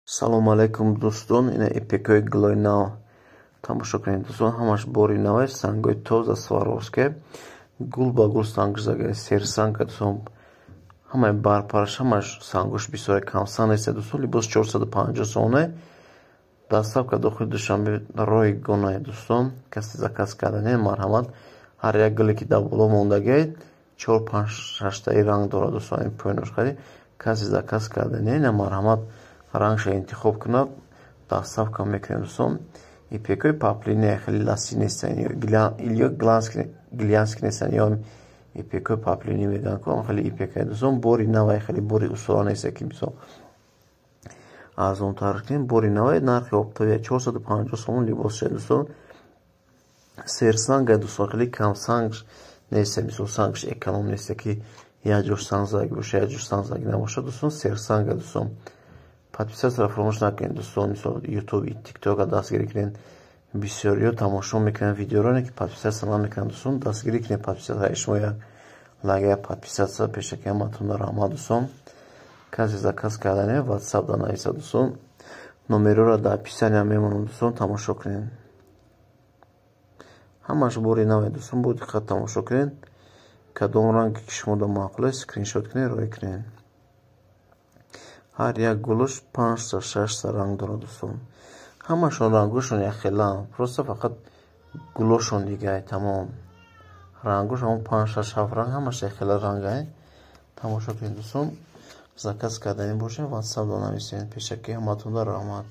Салом алейкум дӯстон, ина ипекои гилои нав тамошо кунед дӯстон. Ҳамаш бори навай сангои тоза Сваровске гул ба гул сангош загаи серсанга дӯстон. Ҳамаи барпараш ҳамаш сангош бисёре камсан нест дӯстон. Либос 450 сомоне доставка дохили Душанбе роҳи гона дӯстон. Каси заказ кардане марҳамат. Ҳар як гуле ки дар боло мондагиед 4-5-6 ранг дорад дӯстон. Поиношхари каси заказ кардане на марҳамат рангша интихоб кунад, доставка мекунем дӯстон. Ипекои паплине хеле ласи нестан ё глянски нестан ё ипекои паплини мегӯянд ки он хеле ипекаи дӯстон. Бори навай хеле бори усула нест ки мисол арзонтар кунем. Бори навай нархи оптовия 450 сомон либосша дӯстон. Серсанга дӯстон хеле камсанг нест, мисол сангш эконом нест ки як ҷош сангзаги боша як ҷош сангзаги набоша дӯстон. Серсанга дӯстон. Подписаться фаромӯш накунед дӯстон. Мисол YouTube и TikTok дастгирӣ кунед. Бисёриҳо тамошо мекунанд видеороне ки подписаться намекунанд дӯстон. Дастгирӣ кунед подписация. Шумо як лайк, як подписация пешакӣ ҳаматонро раҳмат дӯстон. Касе заказ кардане WhatsApp да нависа дӯстон. Номероро дар описания мемонам дӯстон. Тамошо кунед. Ҳамаш бори наве дӯстон. Бо диққат тамошо кунед. Кадом ранге ки шумода маъқул аст скриншот кунед роҳӣ кунед. Ҳар як гулош 5-6 ранг дорад дӯстон. Ҳамашон рангошон яхелаанд. Просто фақат гулошон дигаи тамом. Рангош ҳамон 5-6 ранг ҳамаш яхела рангаи. Тамошо кунед дӯстон. Заказ кардани бошед WhatsApp да нависед. Пешакӣ ҳаматонро раҳмат.